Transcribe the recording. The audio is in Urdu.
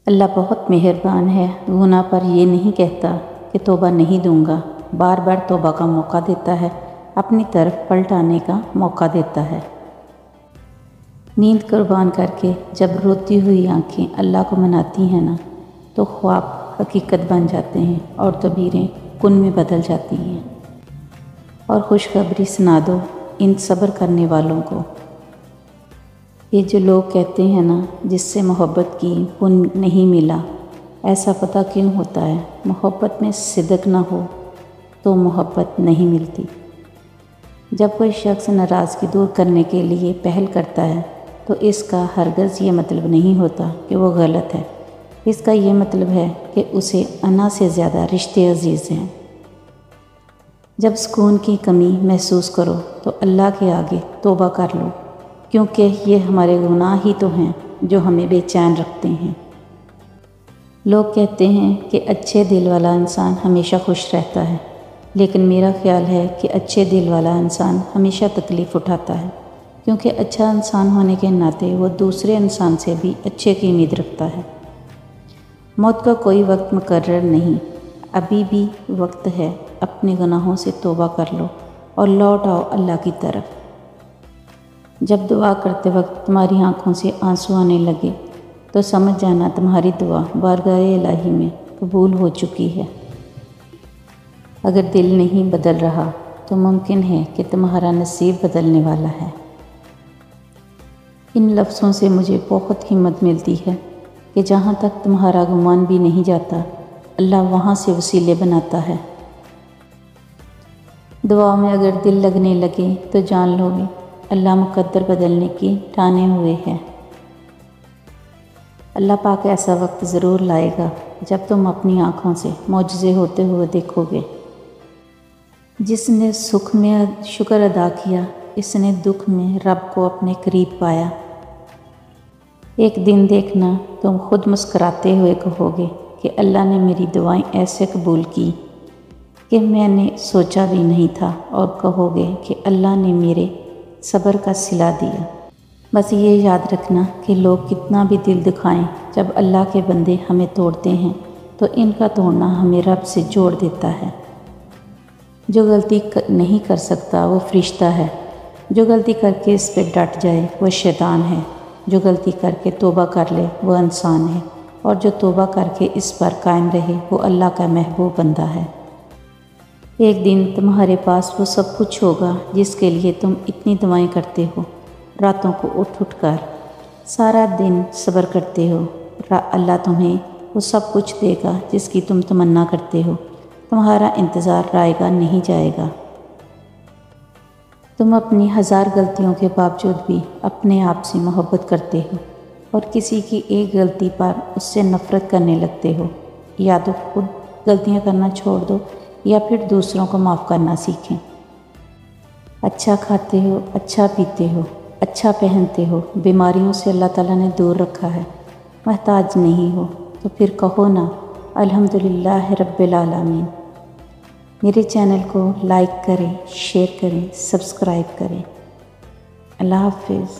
اللہ بہت مہربان ہے، گناہ پر یہ نہیں کہتا کہ توبہ نہیں دوں گا، بار بار توبہ کا موقع دیتا ہے، اپنی طرف پلٹ آنے کا موقع دیتا ہے۔ نیند قربان کر کے جب روتی ہوئی آنکھیں اللہ کو مناتی ہیں نا، تو خواب حقیقت بن جاتے ہیں اور تعبیریں کن میں بدل جاتی ہیں۔ اور خوشخبری سنا دو ان صبر کرنے والوں کو، یہ جو لوگ کہتے ہیں نا جس سے محبت کی وہ نہیں ملا، ایسا پتہ کیوں ہوتا ہے؟ محبت میں صدق نہ ہو تو محبت نہیں ملتی۔ جب کوئی شخص ناراضگی دور کرنے کے لیے پہل کرتا ہے تو اس کا ہرگز یہ مطلب نہیں ہوتا کہ وہ غلط ہے، اس کا یہ مطلب ہے کہ اسے انا سے زیادہ رشتے عزیز ہیں۔ جب سکون کی کمی محسوس کرو تو اللہ کے آگے توبہ کر لو، کیونکہ یہ ہمارے گناہ ہی تو ہیں جو ہمیں بے چین رکھتے ہیں۔ لوگ کہتے ہیں کہ اچھے دل والا انسان ہمیشہ خوش رہتا ہے، لیکن میرا خیال ہے کہ اچھے دل والا انسان ہمیشہ تکلیف اٹھاتا ہے، کیونکہ اچھا انسان ہونے کے ناطے وہ دوسرے انسان سے بھی اچھے کی امید رکھتا ہے۔ موت کا کوئی وقت مقرر نہیں، ابھی بھی وقت ہے، اپنے گناہوں سے توبہ کر لو اور لوٹ آؤ اللہ کی طرف۔ جب دعا کرتے وقت تمہاری آنکھوں سے آنسو آنے لگے تو سمجھ جانا تمہاری دعا بارگاہ الہی میں قبول ہو چکی ہے۔ اگر دل نہیں بدل رہا تو ممکن ہے کہ تمہارا نصیب بدلنے والا ہے۔ ان لفظوں سے مجھے بہت ہمت ملتی ہے کہ جہاں تک تمہارا گمان بھی نہیں جاتا، اللہ وہاں سے وسیلے بناتا ہے۔ دعا میں اگر دل لگنے لگے تو جان لو گے اللہ مقدر بدلنے کی ٹانے ہوئے ہے۔ اللہ پاک ایسا وقت ضرور لائے گا جب تم اپنی آنکھوں سے معجزے ہوتے ہوئے دیکھو گے۔ جس نے سکھ میں شکر ادا کیا، اس نے دکھ میں رب کو اپنے قریب پایا۔ ایک دن دیکھنا تم خود مسکراتے ہوئے کہو گے کہ اللہ نے میری دعائیں ایسے قبول کی کہ میں نے سوچا بھی نہیں تھا، اور کہو گے کہ اللہ نے میرے صبر کا صلہ دیا۔ بس یہ یاد رکھنا کہ لوگ کتنا بھی دل دکھائیں، جب اللہ کے بندے ہمیں توڑتے ہیں تو ان کا توڑنا ہمیں رب سے جوڑ دیتا ہے۔ جو غلطی نہیں کر سکتا وہ فرشتہ ہے، جو غلطی کر کے اس پہ ڈٹ جائے وہ شیطان ہے، جو غلطی کر کے توبہ کر لے وہ انسان ہے، اور جو توبہ کر کے اس پر قائم رہے وہ اللہ کا محبوب بندہ ہے۔ ایک دن تمہارے پاس وہ سب کچھ ہوگا جس کے لیے تم اتنی دعائیں کرتے ہو، راتوں کو اٹھ اٹھ کر سارا دن صبر کرتے ہو، اللہ تمہیں وہ سب کچھ دے گا جس کی تم تمنا کرتے ہو۔ تمہارا انتظار رائے گا نہیں جائے گا۔ تم اپنی ہزار غلطیوں کے باوجود بھی اپنے آپ سے محبت کرتے ہو، اور کسی کی ایک غلطی پر اس سے نفرت کرنے لگتے ہو۔ یا تو خود غلطیاں کرنا چھوڑ دو یا پھر دوسروں کو معاف کرنا سیکھیں۔ اچھا کھاتے ہو، اچھا پیتے ہو، اچھا پہنتے ہو، بیماریوں سے اللہ تعالیٰ نے دور رکھا ہے، محتاج نہیں ہو، تو پھر کہو نا الحمدللہ رب العالمین۔ میرے چینل کو لائک کریں، شیئر کریں، سبسکرائب کریں۔ اللہ حافظ۔